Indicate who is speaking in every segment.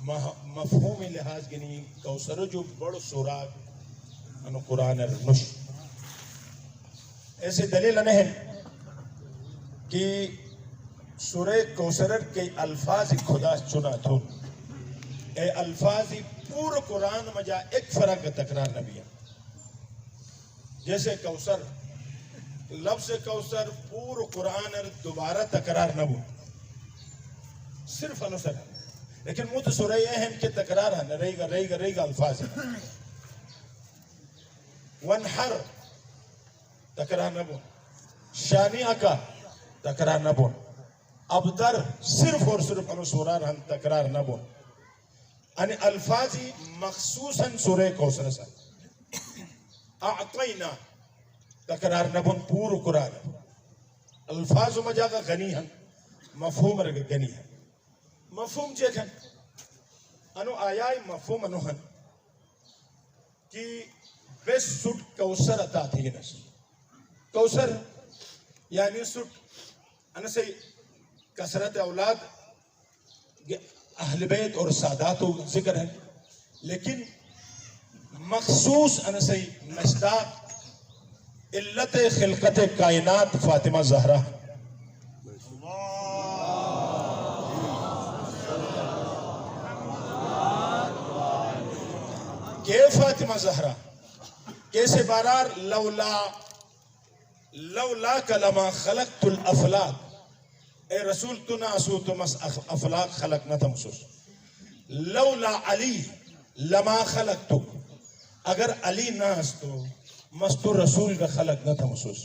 Speaker 1: مفہومی لحاظ گنی کوثر جو بڑ سوراگ انو قرآن نش ایسے دلیل نہیں کہ سورہ کوثر کے الفاظ خدا چنا تھو اے الفاظ پور قرآن مجا ایک فرق تکرار نبی ہے جیسے کوثر لفظ کوثر پور قرآن دوبارہ تکرار نبو صرف انسر ہے لیکن مت سورہ اہم کے تکرار ہے رہی گا الفاظ ہے ونحر تکرار نبو شانیہ کا تکرار نبو ابتر صرف اور صرف انو سورار ہم تکرار نبو ان الفاظی مخصوصاً سورہ کوثر سے اعطینا تکرار نبون پور قرآن الفاظ مجا کا غنی ہیں مفہوم رگا غنی ہیں مفہوم چیکن انو آیائی مفہوم انو ہن کہ بس سٹ کوثر عطا تھی نس کوثر یعنی سٹ انسے کثرت اولاد اہل بیت اور سادات و ذکر ہے لیکن مخصوص انسے مصداق علت خلقت کائنات فاطمہ زہرا کہ فاطمہ زہرا کیسے بارار لولا کلمہ خلقت الافلاق اے رسول تو نہ اسو تو مس افلاق خلق نہ تمسوس لولا علی لما خلقتو اگر علی نہ استو مستو رسول کا خلق نہ تمسوس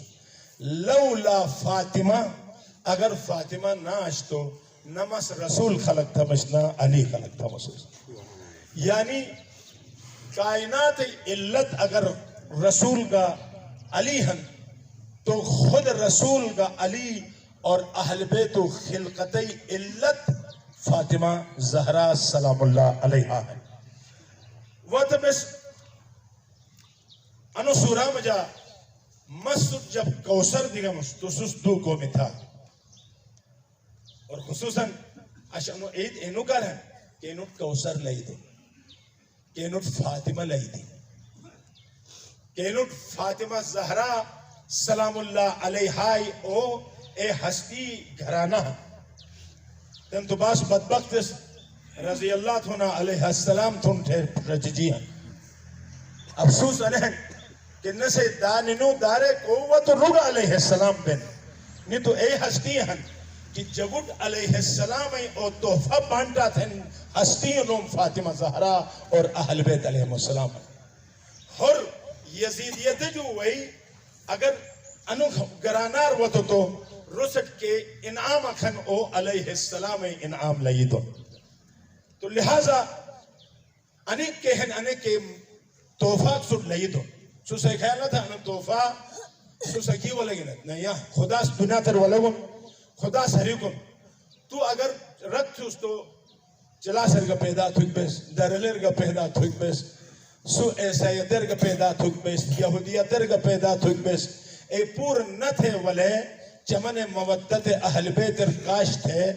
Speaker 1: لولا فاطمہ اگر فاطمہ نہ استو نمس رسول خلق تمسنا علی خلق تمسوس یعنی کائنات علت اگر رسول کا علی ہن تو خود رسول کا علی اور اہل بیت و خلقتی علت فاطمہ زہرا سلام اللہ علیہا ہے وَتَبِسْ انو سورہ مجا مسجد جب کوثر دیگا مستوسس دو کو میں تھا اور خصوصاً اشانو عید اینو کر ہے کہ اینو کوثر لئی دے کہ اینو فاطمہ لئی دے کہ اینو فاطمہ زہرا سلام اللہ علیہائی او اے ہستی گھرانہ تن تو باس بدبخت رضی اللہ تھونا علیہ السلام تھون تھے رججی ہیں افسوس علیہ کہ نسے داننو دارے قوت رگ علیہ السلام بن نہیں تو اے ہستی ہیں کہ جگڑ علیہ السلام او تحفہ بانٹا تھے ہستی نوم فاطمہ زہرا اور اہل بیت علیہ السلام اور یزیدیت جو ہوئی اگر انو گرانار وطو تو رسٹ کے انعام اکھن او علیہ السلام انعام لئی دو تو لہذا انیک کے ہن انیک کے توفہ سٹ لئی دو سو سے خیال نہ تھا انو توفہ سو سے کی والے گنے نہیں یا خدا دنیا تر والے گن خدا سری گن تو اگر رکھ چوس تو چلا سر کا پیدا تھوک بیس درلیر کا پیدا تھوک بیس سو عیسائیتر کا پیدا تھوک بیس یہودیتر کا پیدا تھوک بیس اے پور نہ تھے والے چمن مودت اہل بیت کاش تھے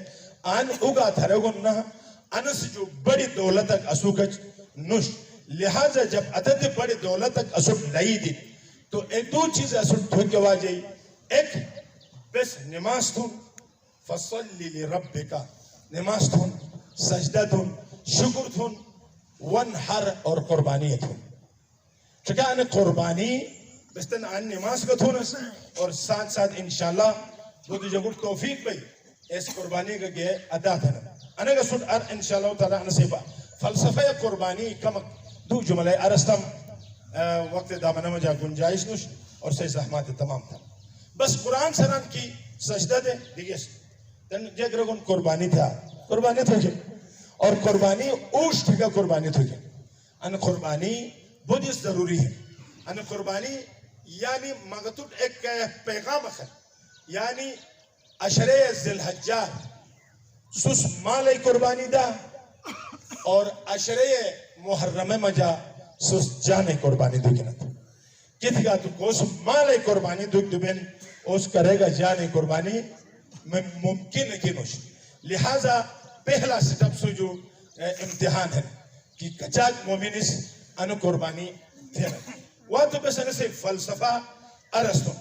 Speaker 1: آن اگا تھرگن نہ انس جو بڑی دولتک اسوکچ نش لہذا جب عدد بڑی دولتک اسوک لئی دی تو ایک دو چیز اسوک دھوک کے واجہی ایک بس نماز تھون فصلی لربکا نماز تھون سجدہ تھون شکر تھون ونحر اور قربانی تھون چکہ انہیں قربانی بستن آن نماز کا تھونس اور ساتھ ساتھ انشاءاللہ وہ تو جگڑ توفیق بھئی اس قربانی کا گئے ادا تھا انا کا سن ار انشاءاللہ تعالیٰ نصیبہ فلسفہ قربانی کم دو جملے ارستم وقت دامنہ مجا گنجائش نوش اور سے زحمات تمام تھا بس قرآن سران کی سجدہ دے دیگیس تن جگ رگن قربانی تھا قربانی تھو گئے اور قربانی اوشت کا قربانی تھو گئے ان قربانی بہت ضروری ہے ان قربانی یعنی مغتوب ایک پیغام ہے یعنی عشرے ذی الحجہ سس مال قربانی دا اور عشرے محرم مجا سس جان قربانی دو گنت کت گا تو کوس مال قربانی دو دبن اس کرے گا جان قربانی ممکن کی نوش لہذا پہلا سٹپ سو جو امتحان ہے کہ کچاک مومنس انو قربانی تھے واتو بس انسے فلسفہ ارستو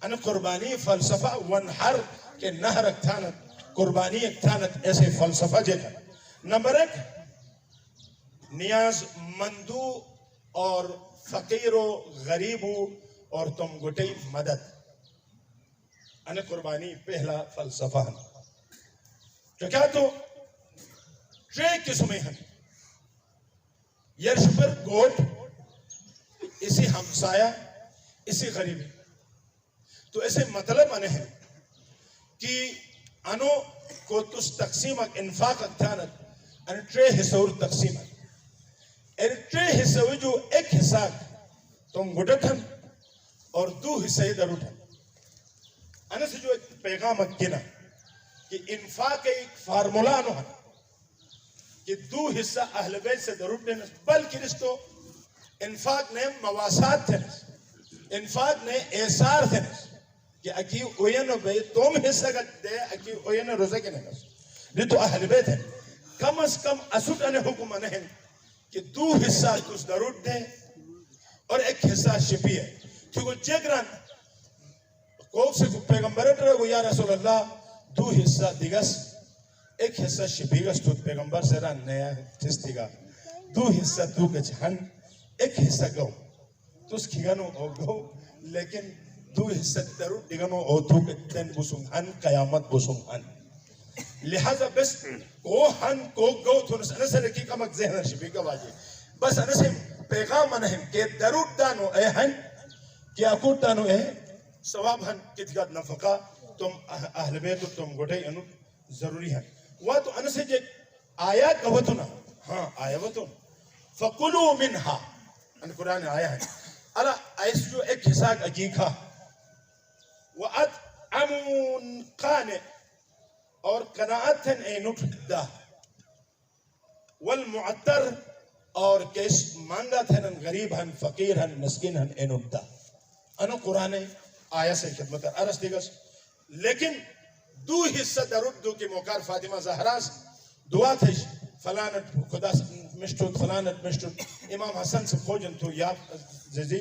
Speaker 1: ان قربانی فلسفہ ونحر کے نہر اکتھانت قربانی اکتھانت ایسے فلسفہ جیتا نمبر ایک نیاز مندو اور فقیر و غریب اور تم گٹی مدد ان قربانی پہلا فلسفہ ہے تو کیا تو ٹرے قسمیں ہیں یرش پر گوٹ اسی ہمسایہ اسی غریبی تو ایسے مطلب انے ہیں کہ انو کو تس تقسیم انفاق اکتانت ان ٹرے حصور تقسیم ان ٹرے حصوی جو ایک حصہ تم گھٹتن اور دو حصے دروٹن انہ سے جو ایک پیغام اکینا کہ انفاق ایک فارمولا انو ہے کہ دو حصہ اہل بیت سے دروٹن بلکہ رستو انفاق نے مواسات تھے انفاق نے ایسار تھے کہ اکی اوین بے تم حصہ کا دے اکی اوین روزہ کے نہیں یہ تو اہل بیت ہے کم از کم اسوٹ انے حکم نہیں کہ دو حصہ کس درود دے اور ایک حصہ شپی ہے کیونکہ جگران کوک سے پیغمبر اٹھرے گو یا رسول اللہ دو حصہ دیگس ایک حصہ شپیگس تو پیغمبر سے رہا نیا چیز دیگا دو حصہ دو کے جہن ایک حصہ گو تو اس کی گنو او گو لیکن دو حصہ درود دیگنو او دو کے تین بسنگ ہن قیامت بسنگ ہن لہذا بس کو ہن کو گو تو انسے رکی کمک ذہن شبی کا واجی بس انسے پیغام انہم کہ درود دانو اے ہن کہ اکوٹ دانو اے ثواب ہن کتگاد نفقہ تم اہل بیت تم گھٹے انو ضروری ہن وہ تو انسے جے آیا گوتنا ہاں آیا وطن فَقُلُوا مِنْهَا ان قرآن آیا ہے اللہ ایس جو ایک حصہ عقیقہ وَأَدْعَمُونَ قَانِ اور قناعتن اینٹ دا والمعتر اور کیس مانگا تھن غریب ہن فقیر ہن مسکین ہن اینٹ دا انو قرآن آیا سے خدمت عرص دیگس لیکن دو حصہ درود دو کی موقع فاطمہ زہراز دعا تھے فلانت خدا مشتود فلانت مشتود امام حسن سے خوجن تو یا زیزی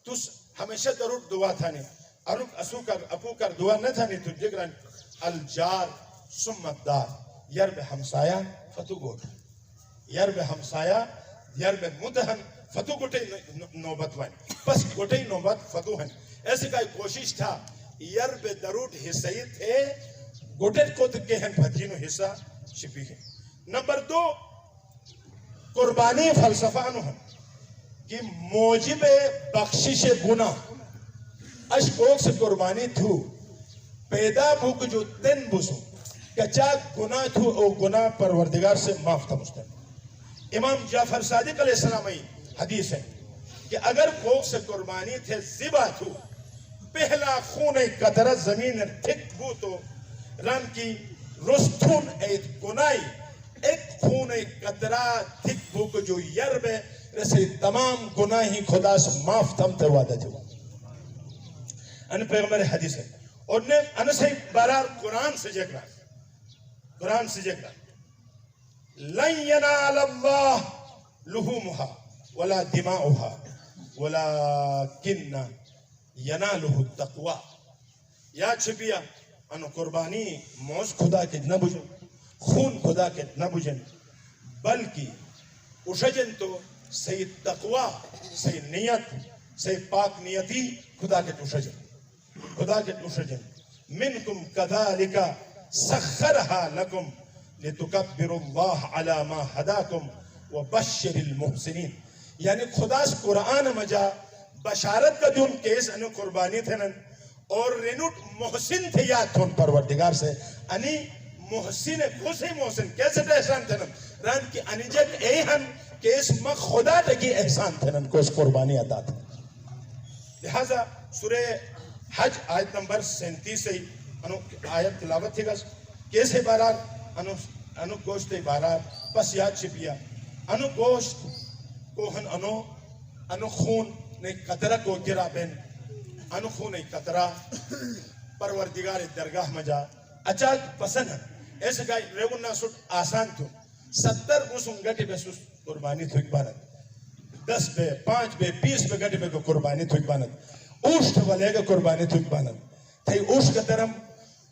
Speaker 1: تو ہمیشہ درود دعا تھا نہیں اروک اسو کر اپو کر دعا نہ تھا نہیں تو جگران الجار سمت دار یرب ہمسایہ فتو گوٹ یرب ہمسایہ یرب مدہن فتو گوٹے نوبت وائن بس گوٹے نوبت فتو ہن ایسے کا کوشش تھا یرب درود حصہی تھے گوٹے کو تکے ہیں پھجینو حصہ شپی ہے نمبر دو قربانی فلسفہ انو ہم کہ موجب بخشش گناہ اشکوک سے قربانی تھو پیدا بھوک جو تن بسو کچا گناہ تھو او گناہ پروردگار سے معاف تھا مستقل امام جعفر صادق علیہ السلام حدیث ہے کہ اگر کوک سے قربانی تھے زبا تھو پہلا خون قطرہ زمین تھک بو تو رن کی رستون ایت گنائی ایک خون قطرہ تھک بو کو جو یرب ہے رسے تمام گناہی خدا سے معاف تم تے وعدہ جو ان پیغمبر حدیث ہے اور نے انسے برار قرآن سے جگرا قرآن سے جگرا لن ینال اللہ لحومها ولا دماؤها ولكن ینالہ التقوی یا چھپیا انو قربانی موز خدا کے نہ بجن خون خدا کے نہ بجن بلکہ اشجن تو صحیح تقوی صحیح نیت صحیح پاک نیتی خدا کے اشجن خدا کے اشجن منکم کذالک سخرها لکم لتکبروا اللہ علی ما ہداکم وبشر المحسنین یعنی خدا اس قرآن مجا بشارت کا جون کیس انو قربانی تھے اور رینوٹ محسن تھے یاد تھون پروردگار سے انی محسن خوشی محسن کیسے احسان تھے ران کی انیجت اے ہن کہ اس مخ خدا تکی احسان تھے کو اس قربانی عطا تھا لہذا سورہ حج آیت نمبر 37 سے انو آیت تلاوت تھی گا کیسے بارات انو گوشت بارات پس یاد چھپیا انو گوشت کوہن انو خون نے قطرہ کو گرا بین انو خون قطرہ پروردگار درگاہ مجا اچاک پسند ہے ایسے کہا ریگونا سٹ آسان تو 70 مسن گٹی بے سوس قربانی تھوک بانت 10 بے 5 بے 20 بے گٹی بے قربانی تھوک بانت اوشت والے گا قربانی تھوک بانت تھے اوشت کا درم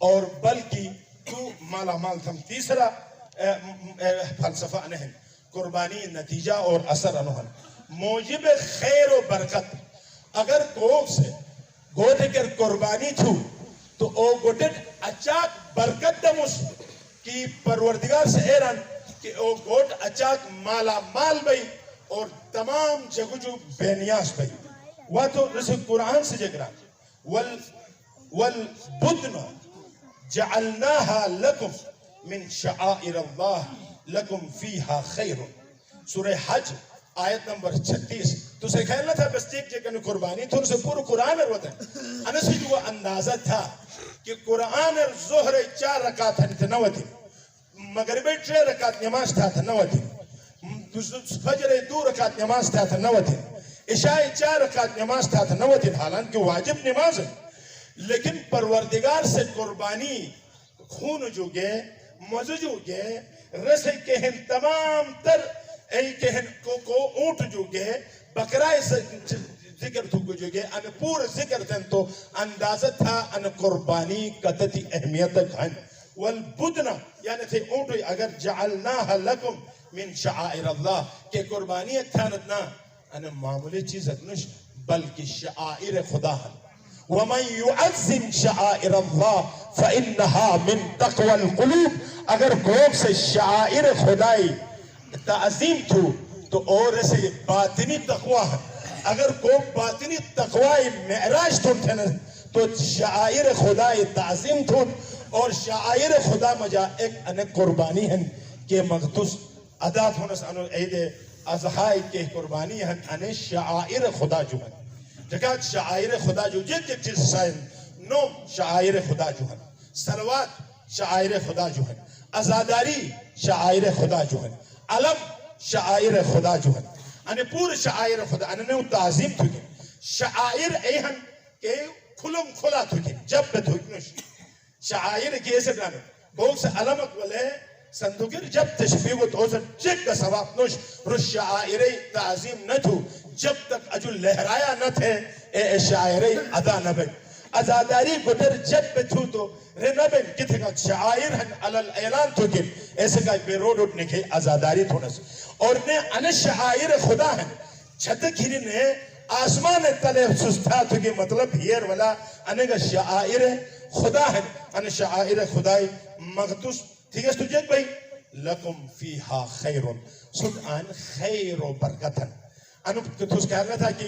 Speaker 1: اور بلکہ تو مالا مال تھم تیسرا فلسفہ انہن قربانی نتیجہ اور اثر انہن موجب خیر و برکت اگر کوک سے گوٹے کر قربانی تھو تو او گوٹے اچاک برکت دموس کی پروردگار سے ایران کہ او گوٹ اچاک مالا مال بھئی اور تمام جگو جو بے نیاز بھئی وہ تو رسول قرآن سے جگران والبدن جعلناها لكم من شعائر الله لكم فيها خير سورہ حج آیت نمبر 36 تو سے کہنا تھا بس ایک جگہ قربانی تو اسے پورا قرآن ہوتا ہے انسی جو اندازہ تھا کہ قرآن ظہر 4 رکعت نوتی مغرب 3 رکعت نماز تھا نوتی فجر 2 رکعت نماز تھا نوتی عشاء 4 رکعت نماز تھا نوتی حالانکہ واجب نماز ہے لیکن پروردگار سے قربانی خون جو گئے مزو جو گئے رسے کہن تمام تر ای کہن کو اونٹ جو گئے بکرائے ذکر تھو جو گئے ان پور ذکر تن تو اندازہ تھا ان قربانی قدتی اہمیت کھن والبدنا یعنی تھے اونٹ اگر جعلناها لکم من شعائر اللہ کہ قربانی تھانتنا ان معمولی چیز اکنش بلکہ شعائر خدا ہے وَمَنْ يُعَزِّمْ شَعَائِرَ اللَّهِ فَإِنَّهَا مِنْ تَقْوَى الْقُلُوبِ اگر کوک سے شعائر خدائی تعظیم تو اور اسے باطنی تقوی ہے اگر کوک باطنی تقوی معراج تو شعائر خدائی تعظیم اور شعائر خدا مجا ایک انک قربانی ہیں کہ مقدس عدات ہونس انو عید اضحائی کے قربانی ہیں انہ شعائر خدا جو ہیں جگات شعائر خدا جو جت چیز سائن نوم شعائر خدا جو ہیں صلوات شعائر خدا جو ہیں ازاداری شعائر خدا جو ہیں علم شعائر خدا جو ہیں انہیں پور شعائر خدا انہیں تعظیم تھوکیں شعائر ایہن کہ کھلم کھلا تھوکیں جب پہ تھوکنش شعائر کی ایسے بلانے بہت سے علمت والے صندوقیر جب تشبیہ و توسر جگ کا ثواب نوش رش شعائر تعظیم نہ تھو جب تک اجو لہرایا نہ تھے اے شاعر ادا نہ بن ازاداری گٹر جب پہ تھو تو رے نہ بن کتے کا شعائر ہن علل اعلان تو گن ایسے کا بے روڈ اٹھنے کے ازاداری تھونس اور نے ان شعائر خدا ہیں چھتک ہی نے آسمان تلے سستا تو گی مطلب ہیر والا انہیں کا شعائر خدا ہیں ان شعائر خدای مقدس ٹھیک ہے تجھے بھائی لکم فیہا خیرون سن آن خیر و برکتن انو کتوس کہہ رہا تھا کہ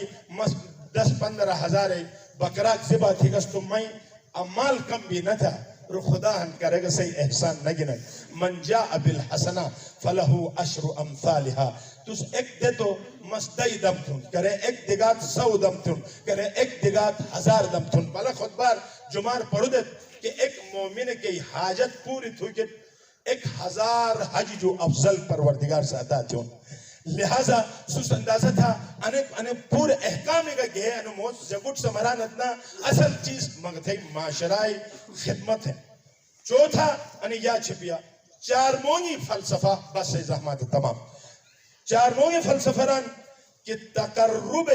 Speaker 1: 10-15 ہزار بکرات زبا تھی گس تم میں امال کم بھی نہ تھا رو خدا ہم کرے گا صحیح احسان نہ گنے من جاء بالحسنہ فلہو عشر امثالہا تس ایک دے تو مسدائی دم تھن کرے ایک دگات 100 دم تھن کرے ایک دگات 1000 دم تھن بلا خود بار جمار پڑھو دے کہ ایک مومن کی حاجت پوری تھو کہ 1000 حج جو افضل پروردگار سے عطا تھے لہذا سوس اندازہ تھا انہیں پورے احکامی کا گئے انہیں موت زگوٹ سمران اتنا اصل چیز مگتے معاشرائی خدمت ہے چوتھا انہیں یا چھپیا 4 مونگی فلسفہ بس سے زحمات تمام 4 مونگی فلسفہ ران کہ تقرب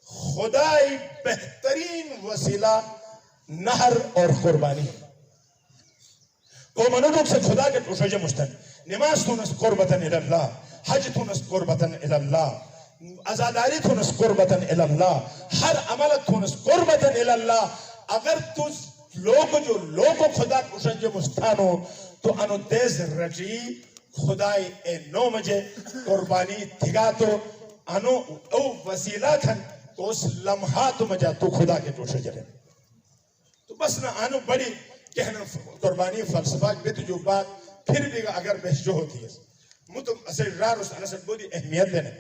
Speaker 1: خدای بہترین وسیلہ نہر اور قربانی کو منودک سے خدا کے پروشج مستن نماز تونس قربتاً الاللہ حج تونس قربتاً الاللہ ازاداری تونس قربتاً الاللہ ہر عملت تونس قربتاً الاللہ اگر تو لوگو خدا پروشج مستانو تو انو تیز رجی خدای اے نو مجھے قربانی تھگا تو انو او وسیلہ تھن تو اس لمحات مجھے تو خدا کے پروشج رہے تو بس نہ آنو بڑی کہنا قربانی فلسفہ بیت جو بات پھر بھی اگر بحث جو ہوتی ہے مطلب اسے رار اس انسان بودی اہمیت دینے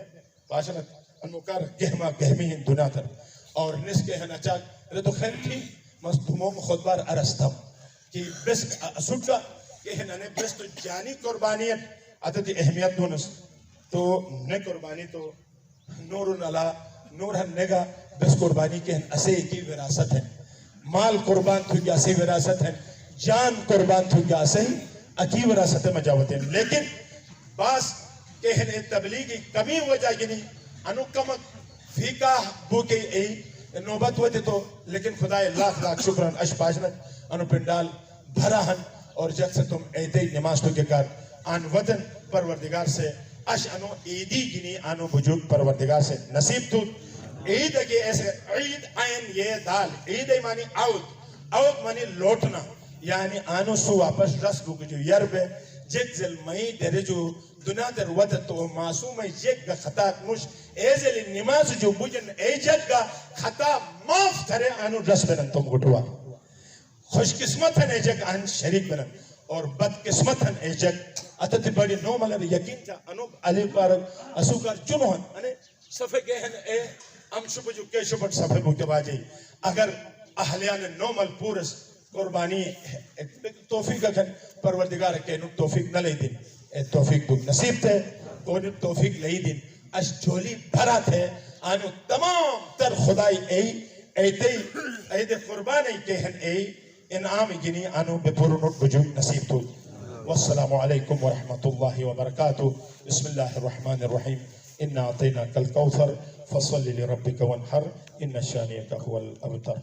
Speaker 1: باشنت انمکار گہما گہمی ہن دنیا تر اور نس کہنا چاک رہ تو خیر تھی مصدوموں کو خود بار ارستم کہ بس سٹا کہنا نے بس تو جانی قربانیت عدد اہمیت دونس تو نے قربانی تو نور نلا نور ہن نگا بس قربانی کہن اسے کی وراثت ہے مال قربان تھو گیا سی وراثت ہے جان قربان تھو گیا سی اکی وراثت مجاوت ہے لیکن باس کہن تبلیغی کمی وجہ گنی انو کمک فیکا بوکی ای نوبت ہوتے تو لیکن خدا لاکھ لاکھ شکرن اش پاجنت انو پنڈال بھراہن اور جب سے تم ایدی نماز تو کے کار آن وطن پروردگار سے اش انو عیدی گنی انو بجوگ پروردگار سے نصیب تو عید اگے ایسے عید آئین یہ دال عید مانی عود مانی لوٹنا یعنی آنو سو واپس رس بک جو یربے جگ زل مئی در جو دنیا در ودت تو معصوم جگ گا خطا مش ایزل نماز جو بجن ای جگ گا خطا معاف تھرے آنو رس بنن تم گٹوا خوش قسمت ہیں ای جگ آن شریک بنن اور بد قسمت ہیں ای جگ اتت بڑی نو ملر یقین تا انو علی پارک اسوکار چنو ہن انے صفحے گہن اے ام شب جو کے شبٹ صفحے بکتے باجی اگر اہلیان نومل پورس قربانی توفیق اکھن پروردگار کے انو توفیق نہ لئی دن توفیق بک نصیب تھے انو توفیق لئی دن اش جھولی بھرا تھے آنو تمام تر خدای ایدے قربانی کہن انعام گنی آنو بپرنوٹ بجوگ نصیب تو والسلام علیکم ورحمت اللہ وبرکاتہ بسم اللہ الرحمن الرحیم إنا أعطيناك الكوثر فصل لربك وانحر إن شانئك هو الأبتر